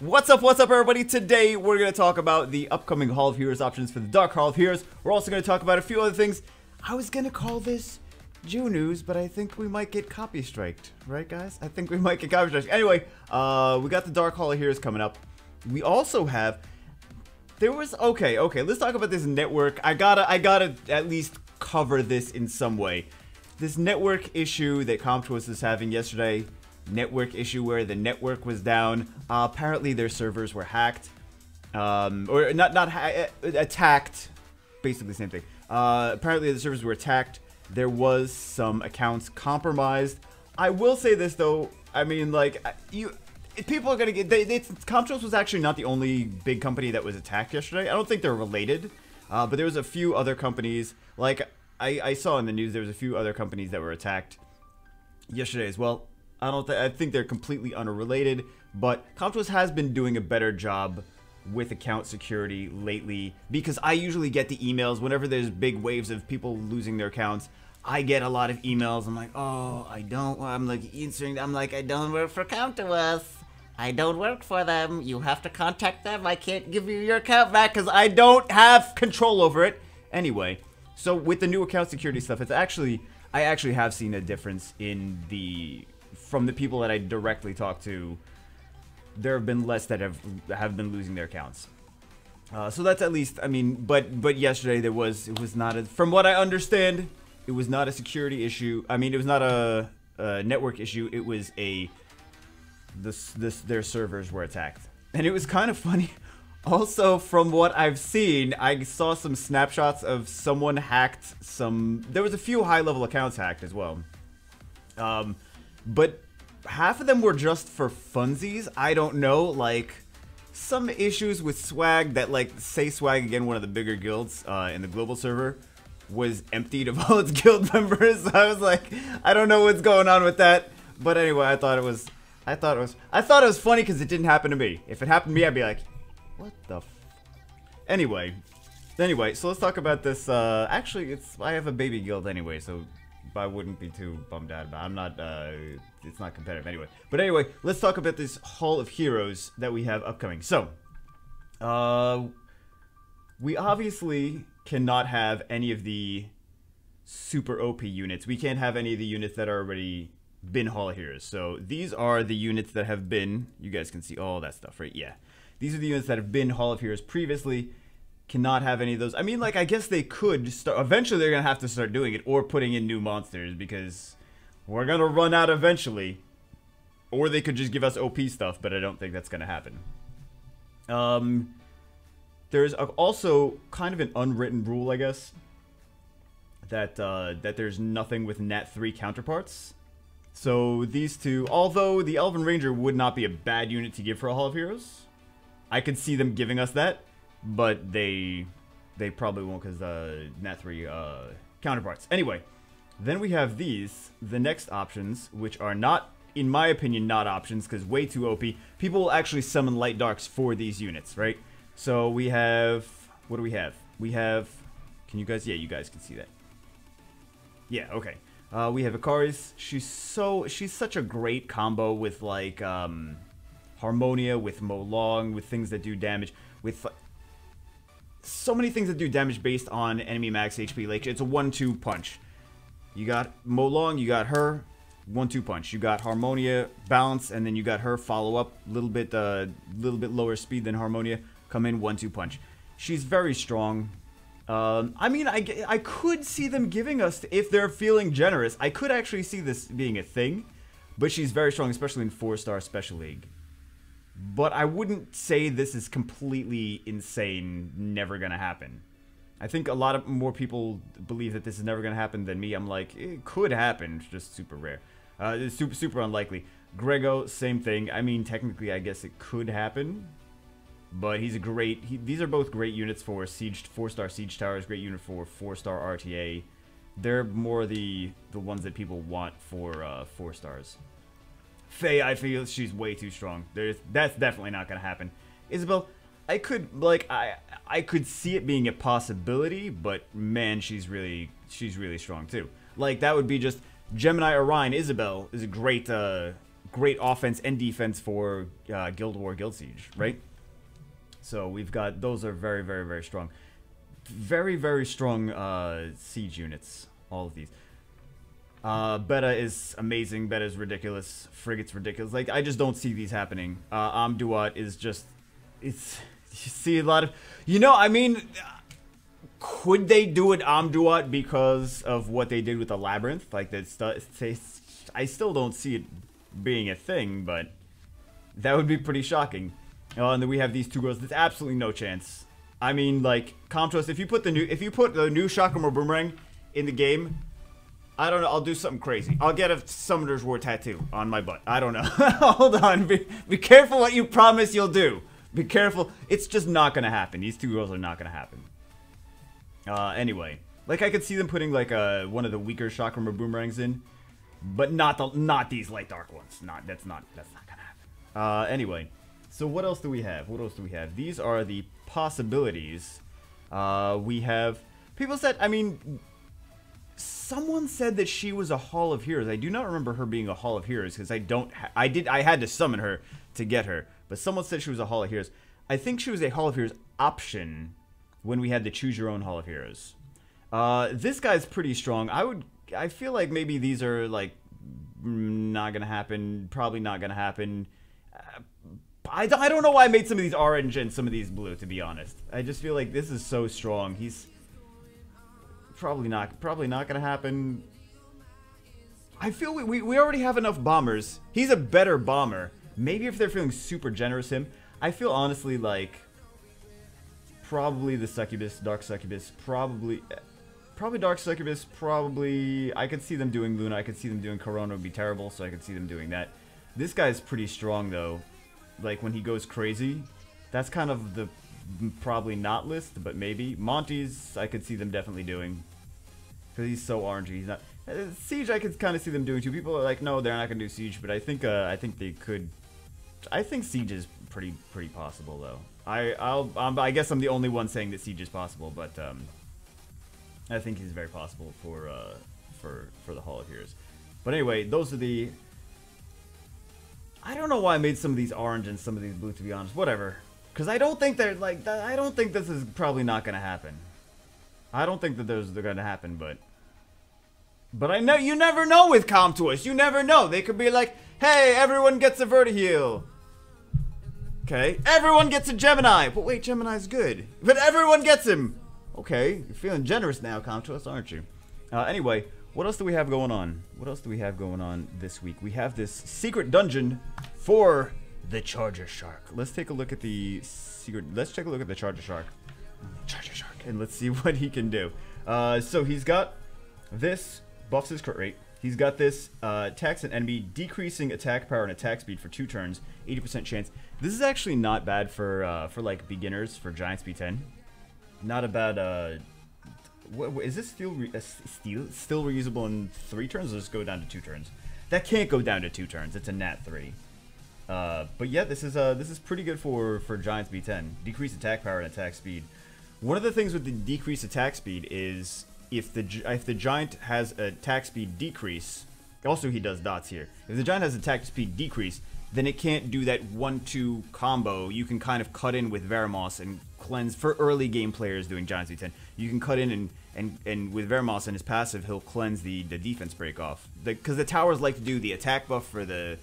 What's up, everybody? Today, we're going to talk about the upcoming Hall of Heroes options for the Dark Hall of Heroes. We're also going to talk about a few other things. I was going to call this Jew news, but I think we might get copy striked. Right, guys? I think we might get copy striked. Anyway, we got the Dark Hall of Heroes coming up. We also have... Okay, let's talk about this network. I gotta at least cover this in some way. This network issue that CompTwist is having yesterday. Network issue where the network was down. Apparently their servers were hacked. Or attacked. Basically the same thing. Apparently the servers were attacked. There was some accounts compromised. I will say this though. I mean, like, people are gonna get... CompTwist was actually not the only big company that was attacked yesterday. I don't think they're related. But there was a few other companies. Like, I saw in the news there was a few other companies that were attacked yesterday as well. I think they're completely unrelated, but CompTwist has been doing a better job with account security lately, because I usually get the emails whenever there's big waves of people losing their accounts. I get a lot of emails. I'm like, oh, I don't work for CompTwist. I don't work for them. You have to contact them. I can't give you your account back because I don't have control over it. Anyway, so with the new account security stuff, I actually have seen a difference in from the people that I directly talk to. There have been less that have been losing their accounts. So that's at least, I mean, but yesterday it was not from what I understand, it was not a security issue. I mean, it was not a network issue. It was their servers were attacked. And it was kind of funny. Also, from what I've seen, I saw some snapshots of someone hacked there was a few high-level accounts hacked as well. But half of them were just for funsies. I don't know, like, some issues with Swag that, like, say Swag, again, one of the bigger guilds in the global server, was emptied of all its guild members. I was like, I don't know what's going on with that. But anyway, I thought it was funny because it didn't happen to me. If it happened to me, I'd be like, what the f... Anyway, so let's talk about this. Actually, I have a baby guild anyway, so I wouldn't be too bummed out about it. I'm not, it's not competitive anyway. But anyway, let's talk about this Hall of Heroes that we have upcoming. So, we obviously cannot have any of the super OP units. We can't have any of the units that are already been Hall of Heroes. So, these are the units that have been, you guys can see all that stuff, right? Yeah. These are the units that have been Hall of Heroes previously. Cannot have any of those. I mean, like, I guess they could start. Eventually, they're going to have to start doing it or putting in new monsters because we're going to run out eventually. Or they could just give us OP stuff, but I don't think that's going to happen. There's also kind of an unwritten rule, I guess, that there's nothing with Nat 3 counterparts. So these two, although the Elven Ranger would not be a bad unit to give for a Hall of Heroes, I could see them giving us that. But they probably won't because Nat 3 counterparts. Anyway, then we have the next options, which are not, in my opinion, not options because way too OP. People will actually summon Light Darks for these units, right? So we have, what do we have? We have, can you guys, yeah, you guys can see that. Yeah, okay. We have Akari's. She's such a great combo with like Harmonia, with Molong, with things that do damage, with so many things that do damage based on enemy max HP. Like, it's a 1-2 punch. You got Molong, you got her, 1-2 punch. You got Harmonia, balance, and then you got her follow up, little bit lower speed than Harmonia, come in 1-2 punch. She's very strong. I mean, I could see them giving us, if they're feeling generous, I could actually see this being a thing, but she's very strong, especially in 4-star Special League. But I wouldn't say this is completely insane, never gonna happen. I think a lot of more people believe that this is never gonna happen than me. I'm like, it could happen, it's just super rare. It's super unlikely. Grego, same thing. I mean, technically, I guess it could happen. But he's a great... these are both great units for 4-star Siege Towers, great unit for 4-star RTA. They're more the ones that people want for 4 stars. Faye, I feel she's way too strong. That's definitely not gonna happen. Isabel, I could see it being a possibility, but man, she's really strong too. Like, that would be just Gemini Orion. Isabel is a great great offense and defense for Guild War, Guild Siege, right? So we've got, those are very, very, very strong. Very, very strong siege units, all of these. Beta is amazing. Beta is ridiculous. Frigate's ridiculous. Like, I just don't see these happening. Amduat is just, it's, you see a lot of, you know, I mean, could they do it Amduat because of what they did with the Labyrinth? Like, I still don't see it being a thing, but that would be pretty shocking. And then we have these two girls. There's absolutely no chance. I mean, like, Comtos, if you put the new Shakramore Boomerang in the game, I don't know, I'll do something crazy. I'll get a Summoner's War tattoo on my butt. I don't know. Hold on. Be careful what you promise you'll do. Be careful. It's just not going to happen. These two girls are not going to happen. Anyway. Like, I could see them putting, like, one of the weaker Shakramore Boomerangs in. But not these light dark ones. That's not going to happen. Anyway. So what else do we have? What else do we have? These are the possibilities. We have... People said... I mean... Someone said that she was a Hall of Heroes. I do not remember her being a Hall of Heroes because I had to summon her to get her. But someone said she was a Hall of Heroes. I think she was a Hall of Heroes option when we had the Choose Your Own Hall of Heroes. This guy's pretty strong. I feel like maybe these are like not gonna happen. Probably not gonna happen. I don't know why I made some of these orange and some of these blue, to be honest. I just feel like this is so strong. He's probably not gonna happen. I feel we already have enough bombers. He's a better bomber. Maybe if they're feeling super generous him. I feel honestly like probably the Succubus, Dark Succubus, probably Dark Succubus, probably I could see them doing Luna, I could see them doing Corona would be terrible, so I could see them doing that. This guy's pretty strong though. Like when he goes crazy, that's kind of the probably not list, but maybe. Monty's I could see them definitely doing. Because he's so orangey. He's not Siege I could kind of see them doing too. People are like, no, they're not gonna do Siege, but I think they could. I think Siege is pretty possible though. I guess I'm the only one saying that Siege is possible, but I think he's very possible for the Hall of Heroes. But anyway, those are the. I don't know why I made some of these orange and some of these blue, to be honest. Whatever. Because I don't think they're like. I don't think this is probably not going to happen. I don't think that they're going to happen, but I know you never know with Comtois. You never know. They could be like, hey, everyone gets a Vertiheel. Okay, everyone gets a Gemini. But wait, Gemini's good. But everyone gets him. Okay, you're feeling generous now, Comtois, aren't you? Anyway. What else do we have going on? What else do we have going on this week? We have this secret dungeon for the Charger Shark. Let's take a look at the secret. Let's take a look at the Charger Shark. Charger Shark, and let's see what he can do. So he's got this buffs his crit rate. He's got this attacks an enemy, decreasing attack power and attack speed for 2 turns, 80% chance. This is actually not bad for like beginners for Giant Speed 10. Not a bad. Is this still reusable in 3 turns, or does this go down to 2 turns? That can't go down to 2 turns. It's a nat 3. But yeah, this is pretty good for Giants B10. Decreased attack power and attack speed. One of the things with the decreased attack speed is if the giant has attack speed decrease. Also, he does dots here. If the giant has attack speed decrease, then it can't do that 1-2 combo. You can kind of cut in with Veramos and cleanse for early game players doing Giants B10. You can cut in and with Veramos and his passive, he'll cleanse the defense break off. Because the towers like to do the attack buff for the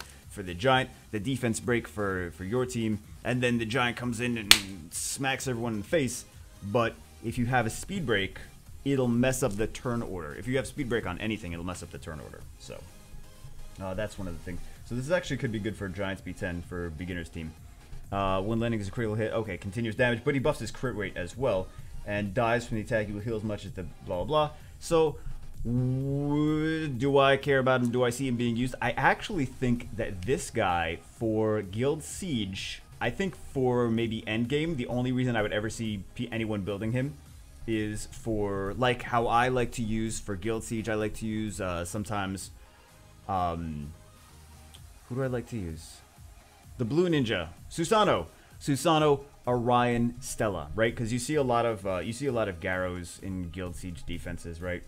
giant, the defense break for your team, and then the giant comes in and smacks everyone in the face. But if you have a speed break, it'll mess up the turn order. If you have speed break on anything, it'll mess up the turn order. So that's one of the things. So this actually could be good for Giants B10 for beginners team. When landing is a critical hit, okay, continuous damage, but he buffs his crit rate as well, and dies from the attack. He will heal as much as the blah blah blah. So do I care about him? Do I see him being used? I actually think that this guy for Guild Siege, I think for maybe endgame, the only reason I would ever see anyone building him is for like how I like to use for Guild Siege. I like to use sometimes. Who do I like to use? The Blue Ninja, Susano, Orion, Stella, right? Because you see a lot of Garrows in Guild Siege defenses, right?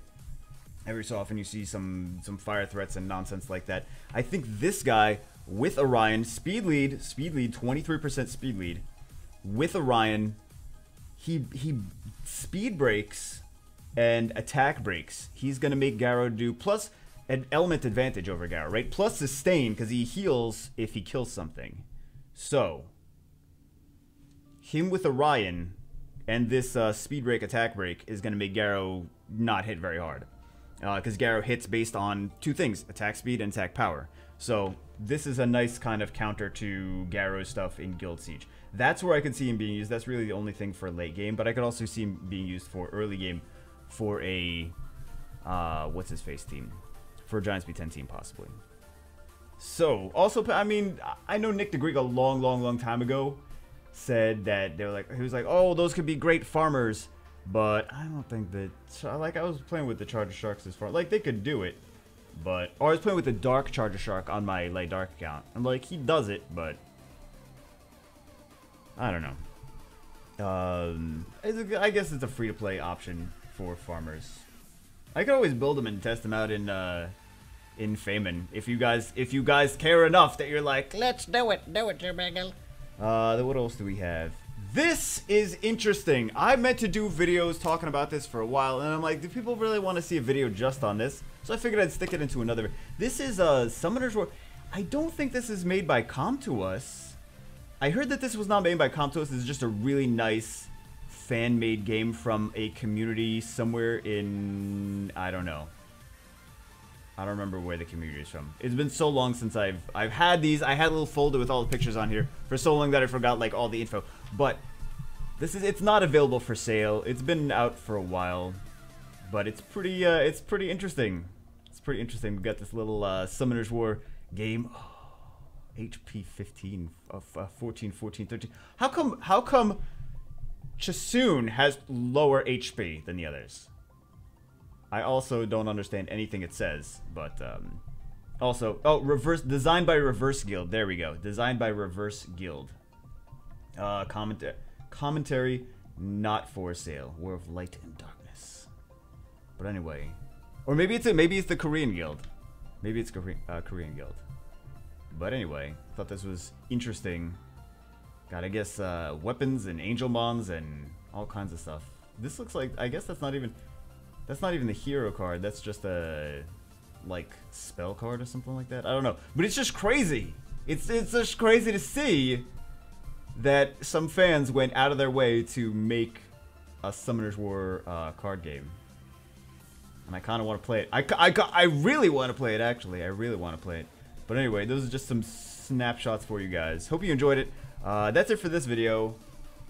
Every so often you see some fire threats and nonsense like that. I think this guy with Orion. Speed lead, 23% speed lead. With Orion, he speed breaks and attack breaks. He's going to make Garo do plus an element advantage over Garo, right? Plus sustain, because he heals if he kills something. So, him with Orion and this speed break, attack break is going to make Garo not hit very hard. Because Garo hits based on two things, attack speed and attack power. So, this is a nice kind of counter to Garo's stuff in Guild Siege. That's where I could see him being used. That's really the only thing for late game, but I could also see him being used for early game for a, what's his face team? For a Giants B10 team, possibly. So, also, I mean, I know Nick the Greek a long time ago said that they were like, he was like, oh, those could be great farmers, but I don't think that, like, I was playing with the Charger Sharks as far, like, they could do it, but, or I was playing with the Dark Charger Shark on my Light Dark account, and, like, he does it, but, I don't know. I guess it's a free-to-play option for farmers. I could always build them and test them out in Fayman. If you guys care enough that you're like, let's do it, Joe Bagel. What else do we have? This is interesting. I meant to do videos talking about this for a while, and I'm like, do people really want to see a video just on this? So I figured I'd stick it into another. This is Summoner's War. I don't think this is made by Com2uS. I heard that this was not made by Com2uS. This is just a really nice fan-made game from a community somewhere in, I don't know. I don't remember where the community is from. It's been so long since I've had these. I had a little folder with all the pictures on here for so long that I forgot like all the info. But it's not available for sale. It's been out for a while, but it's pretty interesting. It's pretty interesting. We've got this little Summoner's War game. Oh, HP 15 of 14, 14, 13. How come Chasoon has lower HP than the others? I also don't understand anything it says, but also, oh, designed by Reverse Guild. There we go. Designed by Reverse Guild. Commentary not for sale. War of Light and Darkness. But anyway, or maybe it's the Korean Guild. Maybe it's Korean Guild. But anyway, thought this was interesting. Got, I guess, weapons and angel mons and all kinds of stuff. This looks like, I guess that's not even the hero card. That's just a, like, spell card or something like that. I don't know. But it's just crazy. It's just crazy to see that some fans went out of their way to make a Summoner's War card game. And I kind of want to play it. I really want to play it, actually. I really want to play it. But anyway, those are just some snapshots for you guys. Hope you enjoyed it. That's it for this video.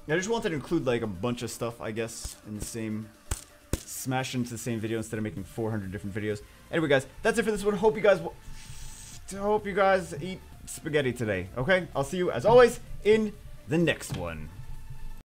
I just wanted to include, like, a bunch of stuff, I guess, in the same... smash into the same video instead of making 400 different videos. Anyway, guys, that's it for this one. Hope you guys eat spaghetti today. Okay, I'll see you as always in the next one.